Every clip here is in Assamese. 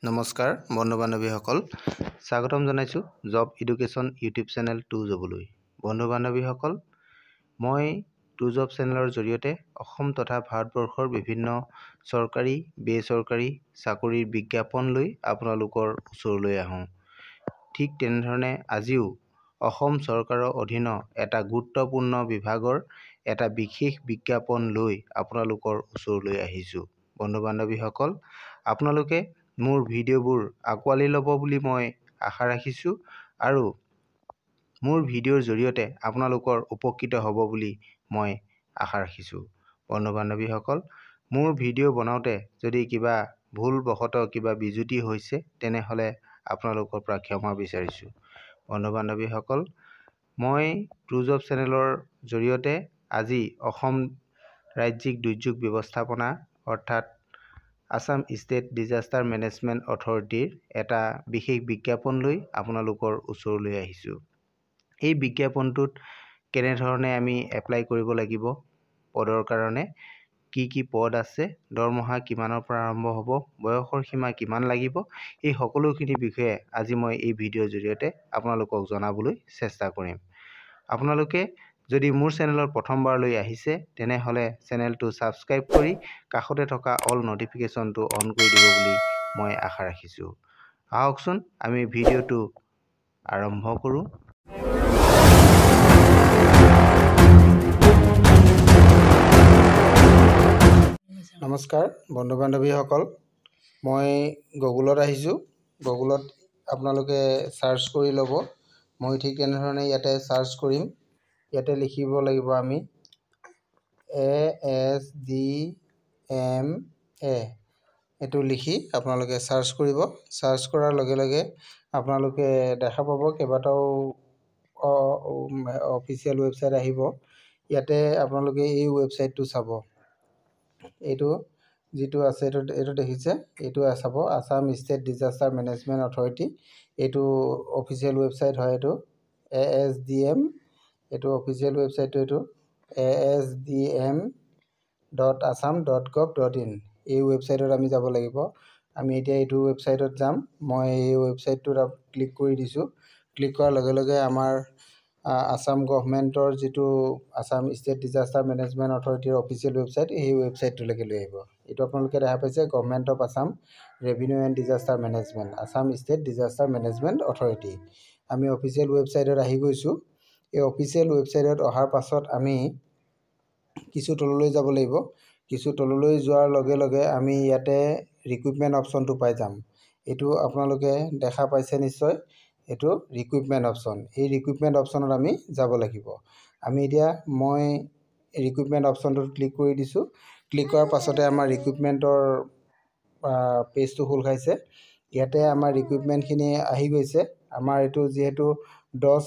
নমস্কাৰ বন্ধু বান্ধৱীসকল স্বাগতম জনাইছোঁ জব এডুকেশ্যন ইউটিউব চেনেল 2 জবলৈ বন্ধু বান্ধৱীসকল মই 2 জব চেনেলৰ জৰিয়তে অসম তথা ভাৰতবৰ্ষৰ বিভিন্ন চৰকাৰী বেচৰকাৰী চাকৰিৰ বিজ্ঞাপন লৈ আপোনালোকৰ ওচৰলৈ আহোঁ ঠিক তেনেধৰণে আজিও অসম চৰকাৰৰ অধীনৰ এটা গুৰুত্বপূৰ্ণ বিভাগৰ এটা বিশেষ বিজ্ঞাপন লৈ আপোনালোকৰ ওচৰলৈ আহিছোঁ বন্ধু বান্ধৱীসকল আপোনালোকে মোৰ ভিডিঅ'বোৰ আকোৱালি ল'ব বুলি মই আশা ৰাখিছোঁ আৰু মোৰ ভিডিঅ'ৰ জৰিয়তে আপোনালোকৰ উপকৃত হ'ব বুলি মই আশা ৰাখিছোঁ বন্ধু বান্ধৱীসকল মোৰ ভিডিঅ' বনাওঁতে যদি কিবা ভুলবশতঃ কিবা বিজুতি হৈছে তেনেহ'লে আপোনালোকৰ পৰা ক্ষমা বিচাৰিছোঁ বন্ধু বান্ধৱীসকল মই ট্ৰু জব চেনেলৰ জৰিয়তে আজি অসম ৰাজ্যিক দুৰ্যোগ ব্যৱস্থাপনা অৰ্থাৎ আসাম ষ্টেট ডিজাষ্টাৰ মেনেজমেণ্ট অথৰিটিৰ এটা বিশেষ বিজ্ঞাপন লৈ আপোনালোকৰ ওচৰলৈ আহিছোঁ এই বিজ্ঞাপনটোত কেনেধৰণে আমি এপ্লাই কৰিব লাগিব পদৰ কাৰণে কি পদ আছে দৰমহা কিমানৰ পৰা আৰম্ভ হ'ব বয়সৰ সীমা কিমান লাগিব এই সকলোখিনি বিষয়ে আজি মই এই ভিডিঅ'ৰ জৰিয়তে আপোনালোকক জনাবলৈ চেষ্টা কৰিম আপোনালোকে যদি মোৰ চেনেলৰ প্ৰথমবাৰলৈ আহিছে তেনেহ'লে চেনেলটো ছাবস্ক্ৰাইব কৰি কাষতে থকা অল নটিফিকেশ্যনটো অন কৰি দিব বুলি মই আশা ৰাখিছোঁ আহকচোন আমি ভিডিঅ'টো আৰম্ভ কৰোঁ নমস্কাৰ বন্ধু বান্ধৱীসকল মই গুগলত আহিছোঁ গুগলত আপোনালোকে সাৰ্চ কৰি ল'ব মই ঠিক তেনেধৰণে ইয়াতে সাৰ্চ কৰিম ইয়াতে লিখিব লাগিব আমি ASDMA এটো লিখি আপোনালোকে সাৰ্চ কৰিব সাৰ্চ কৰাৰ লগে লগে আপোনালোকে দেখা পাব কেইবাটাও অফিচিয়েল ওয়েবসাইট আহিব ইয়াতে আপোনালোকে এই ওয়েবসাইটটো চাব এইটো যেটো আছে এটো দেখিছে এইটো চাব Assam state disaster management authority এইটো অফিচিয়েল ওয়েবসাইট হয় এইটো ASDM এইটো অফিচিয়েল ওয়েবসাইট এইটো asdm.assam.gov.in এই ওয়েবসাইটত আমি যাব লাগিব আমি এতিয়া এইটো ওয়েবসাইটত যাম মই এই ওয়েবসাইটটোত ক্লিক কৰি দিছো ক্লিক কৰাৰ লগে লগে আমাৰ আসাম গভৰ্নমেন্টৰ যেটো আসাম ষ্টেট ডিজাষ্টাৰ মেনেজমেণ্ট অথৰিটিৰ অফিচিয়েল ওয়েবসাইট এই ওয়েবসাইটটোলৈকে লৈ আহিব এইটো আপোনালোকে দেখা পাইছে government of Assam revenue and disaster management Assam state disaster management authority আমি অফিচিয়েল ওয়েবসাইটত আহি গৈছো এই অফিচিয়েল ওয়েবসাইটত অহাৰ পাছত আমি কিছু তললৈ যাব লাগিব কিছু তললৈ যোৱাৰ লগে লগে আমি ইয়াতে ৰিক্ৰুটমেন্ট অপচনটো পাই যাম এটো আপোনালোকে দেখা পাইছে নিশ্চয় এটো ৰিক্ৰুটমেন্ট অপচন এই ৰিক্ৰুটমেন্ট অপচনত আমি যাব লাগিব আমি এতিয়া মই ৰিক্ৰুটমেন্ট অপচনটোত ক্লিক কৰি দিছো ক্লিক কৰাৰ পাছতে আমাৰ ৰিক্ৰুটমেন্টৰ পেজটো খোল খাইছে ইয়াতে আমাৰ ৰিক্ৰুটমেন্ট খিনি আহি গৈছে আমাৰ এটো যেহেতু 10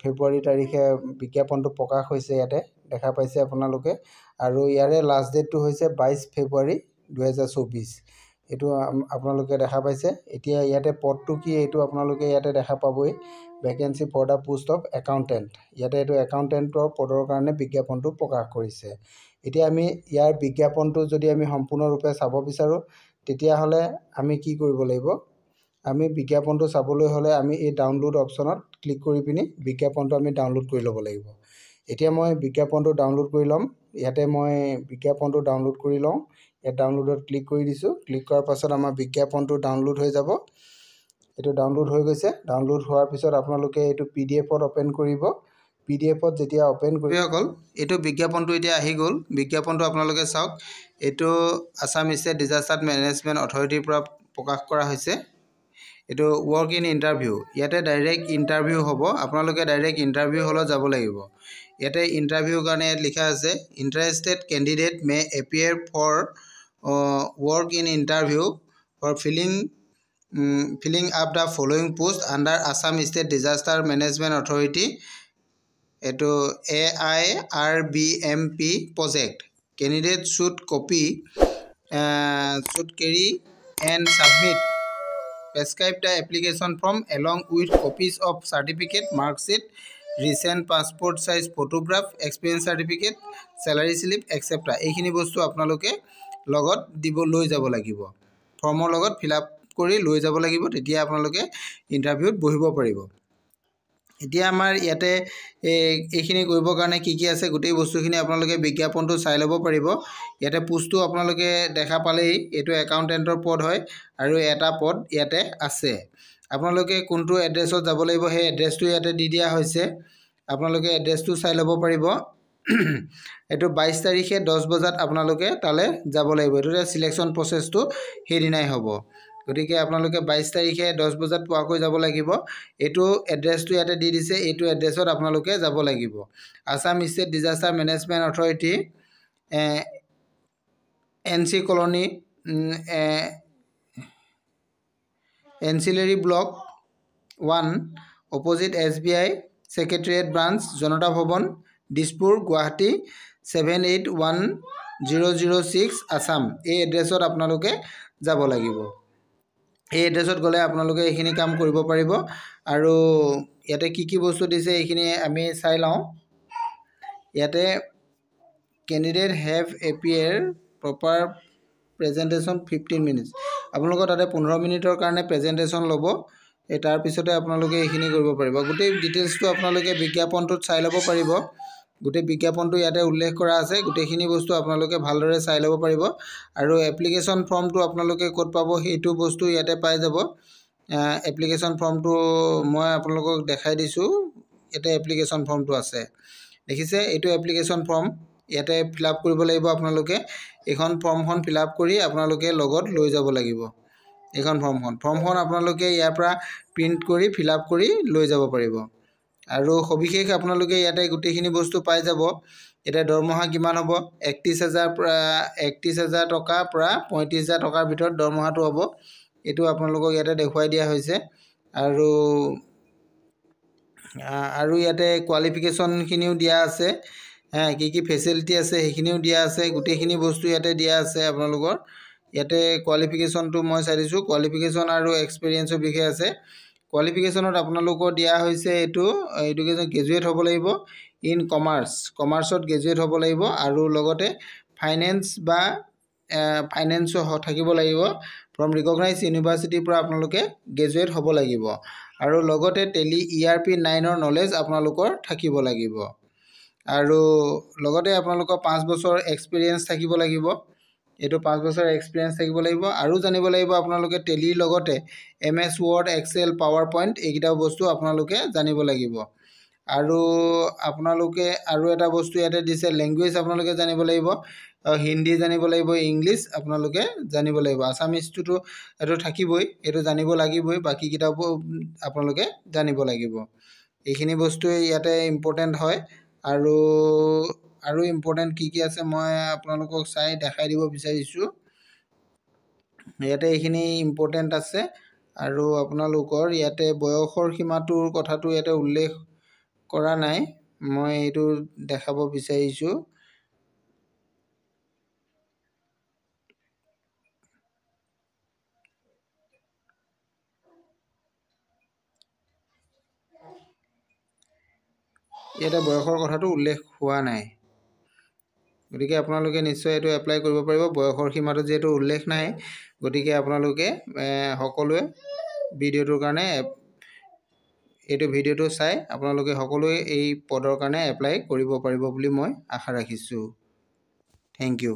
ফেব্ৰুৱাৰী তাৰিখে বিজ্ঞাপনটো প্ৰকাশ হৈছে ইয়াতে দেখা পাইছে আপোনালোকে আৰু ইয়াৰে লাষ্ট ডেটটো হৈছে 22 ফেব্ৰুৱাৰী 2024 এটো আপোনালোকে দেখা পাইছে এতিয়া ইয়াতে পদটো কি এটো আপোনালোকে ইয়াতে দেখা পাবই vacancy for the post of accountant ইয়াতে এটো একাউন্টেন্টৰ পদৰ কাৰণে বিজ্ঞাপনটো প্ৰকাশ কৰিছে এতিয়া আমি ইয়াৰ বিজ্ঞাপনটো যদি আমি সম্পূৰ্ণৰূপে চাব বিচাৰো তেতিয়া হলে আমি কি কৰিব লাগিব আমি বিজ্ঞাপনটো চাবলৈ হলে আমি এই ডাউনলোড অপচনত ক্লিক কৰি পিনি বিজ্ঞাপনটো আমি ডাউনলোড কৰি ল'ব লাগিব এতিয়া মই বিজ্ঞাপনটো ডাউনলোড কৰি লম ইয়াতে মই বিজ্ঞাপনটো ডাউনলোড কৰি লওঁ এই ডাউনলোডত ক্লিক কৰি দিছো ক্লিক কৰাৰ পাছত আমাৰ বিজ্ঞাপনটো ডাউনলোড হৈ যাব এটো ডাউনলোড হৈ গৈছে ডাউনলোড হোৱাৰ পিছত আপোনালোকে এটো পিডিএফত ওপেন কৰিব পিডিএফত যেতিয়া ওপেন কৰি গল এটো বিজ্ঞাপনটো এতিয়া আহি গল বিজ্ঞাপনটো আপোনালোকে চাওক এটো আসাম ষ্টেট ডিজাষ্টাৰ মেনেজমেণ্ট অথৰিটিৰ পৰা প্ৰকাশ কৰা হৈছে এটো ওয়াৰ্ক ইন ইন্টাৰভিউ ইয়াতে ডাইৰেক্ট ইন্টাৰভিউ হ'ব আপোনালোকে ডাইৰেক্ট ইন্টাৰভিউ হলত যাব লাগিব ইয়াতে ইন্টাৰভিউ কাৰণে লিখা আছে interested candidate may appear for walk in interview for filling up the following post under Assam State Disaster Management Authority eto AIRBMP project candidate should carry and submit prescribed the application form along with copies of certificate marksheet recent passport size photograph experience certificate salary slip etc এইখিনি বস্তু আপোনালোকে লগত দিব লৈ যাব লাগিব ফৰ্মৰ লগত ফিল আপ কৰি লৈ যাব লাগিব, তেতিয়া আপোনালোকে ইণ্টাৰভিউত বহিব পাৰিব। এতিয়া আমাৰ ইয়াতে এইখিনি কৰিবৰ কাৰণে কি কি আছে গোটেই বস্তুখিনি আপোনালোকে বিজ্ঞাপনটো চাই ল'ব পাৰিব। ইয়াতে পোষ্টটো আপোনালোকে দেখা পালেই, এইটো একাউণ্টেণ্টৰ পদ হয় আৰু এটা পদ ইয়াতে আছে। আপোনালোকে কোনটো এড্ৰেছত যাব লাগিব সেই এড্ৰেছটো ইয়াতে দি দিয়া হৈছে, আপোনালোকে এড্ৰেছটো চাই ল'ব পাৰিব। এইটো 22 তাৰিখে 10 বজাত আপোনালোকে তালৈ যাব লাগিব। এইটো চিলেকশ্যন প্ৰচেছটো সেইদিনাই হ'ব। গতিকে আপোনালোকে 22 তাৰিখে 10 বজাত পোৱাকৈ যাব লাগিব। এইটো এড্ৰেছটো ইয়াতে দি দিছে, এইটো এড্ৰেছত আপোনালোকে যাব লাগিব। Assam state disaster management authority, NC colony, ancillary block 1, opposite SBI secretariat branch, Janata Bhawan, Dispur, Guwahati 781006 Assam. এই এড্ৰেছত আপোনালোকে যাব লাগিব। এই এড্ৰেছত গ'লে আপোনালোকে এইখিনি কাম কৰিব পাৰিব। আৰু ইয়াতে কি কি বস্তু দিছে এইখিনি আমি চাই লওঁ। ইয়াতে candidate have appear proper presentation 15 minutes. আপোনালোকৰ তাতে 15 মিনিটৰ কাৰণে প্ৰেজেণ্টেশ্যন ল'ব। তাৰপিছতে আপোনালোকে এইখিনি কৰিব পাৰিব। গোটেই ডিটেইলছটো আপোনালোকে বিজ্ঞাপনটোত চাই ল'ব পাৰিব। গোটেই বিজ্ঞাপনটো ইয়াতে উল্লেখ কৰা আছে, গোটেইখিনি বস্তু আপোনালোকে ভালদৰে চাই ল'ব পাৰিব। আৰু এপ্লিকেশ্যন ফৰ্মটো আপোনালোকে ক'ত পাব সেইটো বস্তু ইয়াতে পাই যাব। এপ্লিকেশ্যন ফৰ্মটো মই আপোনালোকক দেখাই দিছোঁ। ইয়াতে এপ্লিকেশ্যন ফৰ্মটো আছে, দেখিছে? এইটো এপ্লিকেশ্যন ফৰ্ম, ইয়াতে ফিল আপ কৰিব লাগিব আপোনালোকে। এইখন ফৰ্মখন ফিল আপ কৰি আপোনালোকে লগত লৈ যাব লাগিব। এইখন ফৰ্মখন আপোনালোকে ইয়াৰ পৰা প্ৰিণ্ট কৰি ফিল আপ কৰি লৈ যাব পাৰিব। আৰু সবিশেষ আপোনালোকে ইয়াতে গোটেইখিনি বস্তু পাই যাব। এতিয়া দৰমহা কিমান হ'ব? 31,000 টকাৰ পৰা 35,000 টকাৰ ভিতৰত দৰমহাটো হ'ব। এইটো আপোনালোকক ইয়াতে দেখুৱাই দিয়া হৈছে। আৰু ইয়াতে কোৱালিফিকেশ্যনখিনিও দিয়া আছে, কি কি ফেচিলিটি আছে সেইখিনিও দিয়া আছে। গোটেইখিনি বস্তু ইয়াতে দিয়া আছে আপোনালোকৰ। ইয়াতে কোৱালিফিকেশ্যনটো মই চাই দিছোঁ, কোৱালিফিকেশ্যন আৰু এক্সপিৰিয়েঞ্চৰ বিষয়ে আছে। কোৱালিফিকেশ্যনত আপোনালোকৰ দিয়া হৈছে এইটো এডুকেশ্যন গ্ৰেজুৱেট হ'ব লাগিব ইন কমাৰ্চত গ্ৰেজুৱেট হ'ব লাগিব। আৰু লগতে ফাইনেন্স থাকিব লাগিব। ফ্ৰম ৰিকগনাইজ ইউনিভাৰ্চিটিৰ পৰা আপোনালোকে গ্ৰেজুৱেট হ'ব লাগিব। আৰু লগতে টেলি ERP 9ৰ নলেজ আপোনালোকৰ থাকিব লাগিব। আৰু লগতে আপোনালোকৰ 5 বছৰ এক্সপিৰিয়েঞ্চ থাকিব লাগিব। এইটো 5 বছৰ এক্সপিৰিয়েঞ্চ থাকিব লাগিব। আৰু জানিব লাগিব আপোনালোকে টেলিৰ লগতে MS Word, Excel, PowerPoint এইকেইটা বস্তু আপোনালোকে জানিব লাগিব। আৰু আপোনালোকে আৰু এটা বস্তু ইয়াতে দিছে, লেংগুৱেজ আপোনালোকে জানিব লাগিব। হিন্দী জানিব লাগিব, ইংলিছ আপোনালোকে জানিব লাগিব। আছামিজটোতো এইটো থাকিবই, এইটো জানিব লাগিবই। বাকী কিতাপো আপোনালোকে জানিব লাগিব। এইখিনি বস্তুৱে ইয়াতে ইম্পৰ্টেণ্ট হয়। আৰু ইম্পৰ্টেণ্ট কি কি আছে মই আপোনালোকক দেখাই দিব বিচাৰিছোঁ। ইয়াতে এইখিনি ইম্পৰ্টেণ্ট আছে। আৰু আপোনালোকৰ ইয়াতে বয়সৰ সীমাটোৰ কথাটো ইয়াতে উল্লেখ কৰা নাই, মই এইটো দেখাব বিচাৰিছোঁ। ইয়াতে বয়সৰ কথাটো উল্লেখ হোৱা নাই, গতিকে আপোনালোকে নিশ্চয় এইটো এপ্লাই কৰিব পাৰিব। বয়সৰ সীমাটো যিহেতু উল্লেখ নাই, গতিকে আপোনালোকে সকলোৱে ভিডিঅ'টো চাই আপোনালোকে সকলোৱে এই পদৰ কাৰণে এপ্লাই কৰিব পাৰিব বুলি মই আশা ৰাখিছোঁ। Thank U.